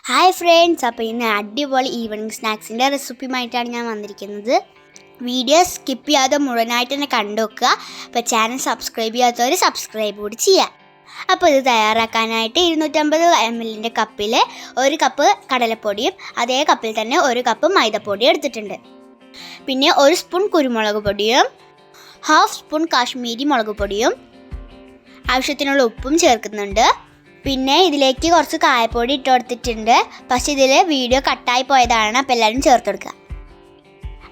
Hi friends, അപ്പോൾ ഇന്ന് അടിപൊളി ഈവനിങ് സ്നാക്സിൻ്റെ റെസിപ്പിയുമായിട്ടാണ് ഞാൻ വന്നിരിക്കുന്നത്. വീഡിയോ സ്കിപ്പ് ചെയ്യാതെ മുഴുവനായിട്ട് തന്നെ കണ്ടു വെക്കുക. അപ്പോൾ ചാനൽ സബ്സ്ക്രൈബ് ചെയ്യാത്തവർ സബ്സ്ക്രൈബ് കൂടി ചെയ്യാം. അപ്പോൾ ഇത് തയ്യാറാക്കാനായിട്ട് 250 ml കപ്പിൽ 1 കപ്പ് കടലപ്പൊടിയും അതേ കപ്പിൽ തന്നെ 1 കപ്പ് മൈദപ്പൊടിയും എടുത്തിട്ടുണ്ട്. പിന്നെ 1 സ്പൂൺ കുരുമുളക് പൊടിയും 1/2 സ്പൂൺ കാശ്മീരി മുളക് പൊടിയും ആവശ്യത്തിനുള്ള ഉപ്പും ചേർക്കുന്നുണ്ട്. പിന്നെ ഇതിലേക്ക് കുറച്ച് കായപ്പൊടി ഇട്ട് കൊടുത്തിട്ടുണ്ട്. പക്ഷേ ഇതിൽ വീഡിയോ കട്ടായി പോയതാണ്, അപ്പോൾ എല്ലാവരും ചേർത്ത് കൊടുക്കുക.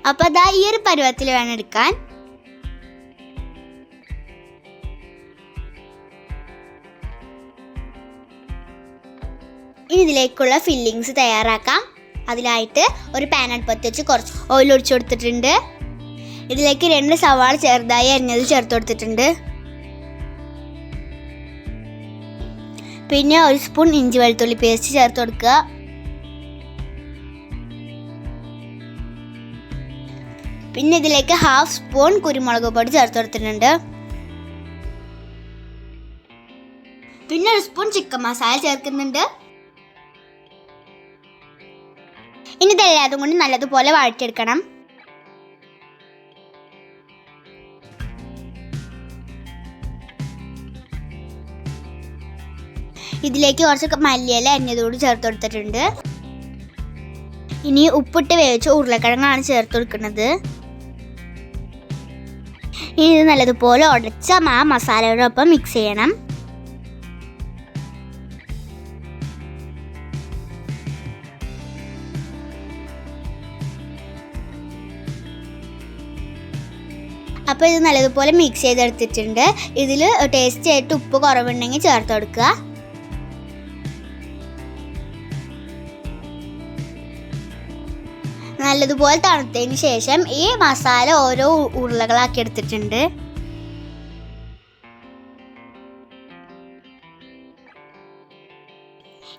അപ്പോൾ അതാ ഈ ഒരു പരുവത്തിൽ വേണം എടുക്കാൻ. ഇനി ഇതിലേക്കുള്ള ഫില്ലിങ്സ് തയ്യാറാക്കാം. അതിലായിട്ട് ഒരു പാൻ അടുപ്പത്ത് വെച്ച് കുറച്ച് ഓയിൽ ഒഴിച്ചു കൊടുത്തിട്ടുണ്ട്. ഇതിലേക്ക് 2 സവാള ചെറുതായി അരിഞ്ഞത് ചേർത്ത് കൊടുത്തിട്ടുണ്ട്. പിന്നെ 1 സ്പൂൺ ഇഞ്ചി വെളുത്തുള്ളി പേസ്റ്റ് ചേർത്ത് കൊടുക്കുക. പിന്നെ ഇതിലേക്ക് 1/2 സ്പൂൺ കുരുമുളക് പൊടി ചേർത്ത് കൊടുത്തിട്ടുണ്ട്. പിന്നെ 1 സ്പൂൺ ചിക്കൻ മസാല ചേർക്കുന്നുണ്ട്. ഇനി ഇതെല്ലാതും കൊണ്ട് നല്ലതുപോലെ വഴറ്റിയെടുക്കണം. ഇതിലേക്ക് കുറച്ച് മല്ലിയില അരിഞ്ഞതോട് ചേർത്ത് കൊടുത്തിട്ടുണ്ട്. ഇനി ഉപ്പിട്ട് വേവിച്ച ഉരുളക്കിഴങ്ങാണ് ചേർത്ത് കൊടുക്കുന്നത്. ഇനി ഇത് നല്ലതുപോലെ ഉടച്ച മസാലയോടൊപ്പം മിക്സ് ചെയ്യണം. അപ്പോൾ ഇത് നല്ലതുപോലെ മിക്സ് ചെയ്തെടുത്തിട്ടുണ്ട്. ഇതിൽ ടേസ്റ്റ് ആയിട്ട് ഉപ്പ് കുറവുണ്ടെങ്കിൽ ചേർത്ത് കൊടുക്കുക. നല്ലതുപോലെ തണുത്തതിന് ശേഷം ഈ മസാല ഓരോ ഉരുളകളാക്കി എടുത്തിട്ടുണ്ട്.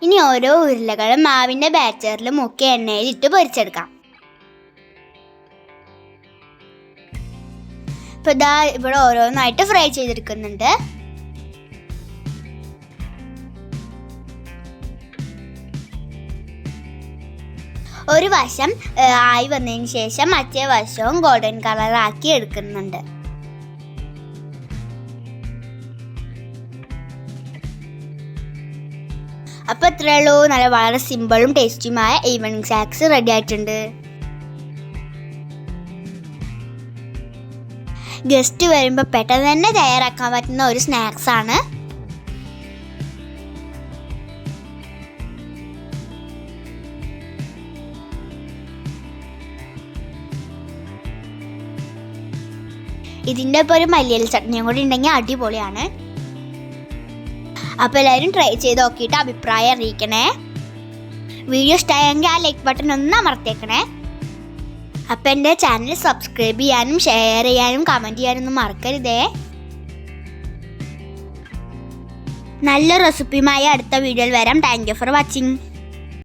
ഇനി ഓരോ ഉരുളകളും മാവിൻ്റെ ബാറ്ററിൽ മുക്കി എണ്ണയിൽ ഇട്ട് പൊരിച്ചെടുക്കാം. ഇപ്പോൾ ഇതാ ഇവിടെ ഓരോന്നായിട്ട് ഫ്രൈ ചെയ്തെടുക്കുന്നുണ്ട്. ഒരു വശം ആയി വന്നതിന് ശേഷം മറ്റേ വശവും ഗോൾഡൻ കളറാക്കി എടുക്കുന്നുണ്ട്. അപ്പോൾ ഇത്രയേ ഉള്ളൂ. വളരെ സിമ്പിളും ടേസ്റ്റിയുമായ ഈവനിങ് സ്നാക്സ് റെഡി ആയിട്ടുണ്ട്. ഗസ്റ്റ് വരുമ്പോൾ പെട്ടെന്ന് തന്നെ തയ്യാറാക്കാൻ പറ്റുന്ന ഒരു സ്നാക്സാണ്. ഇതിൻ്റെ ഒപ്പം ഒരു മല്ലിയില ചട്നിയും കൂടി ഉണ്ടെങ്കിൽ അടിപൊളിയാണ്. അപ്പോൾ എല്ലാവരും ട്രൈ ചെയ്ത് നോക്കിയിട്ട് അഭിപ്രായം അറിയിക്കണേ. വീഡിയോ ഇഷ്ടമായെങ്കിൽ ആ ലൈക്ക് ബട്ടൺ ഒന്ന് അമർത്തേക്കണേ. അപ്പോൾ എൻ്റെ ചാനൽ സബ്സ്ക്രൈബ് ചെയ്യാനും ഷെയർ ചെയ്യാനും കമൻറ്റ് ചെയ്യാനൊന്നും മറക്കരുതേ. നല്ല റെസിപ്പിയുമായി അടുത്ത വീഡിയോയിൽ വരാം. Thank you for watching.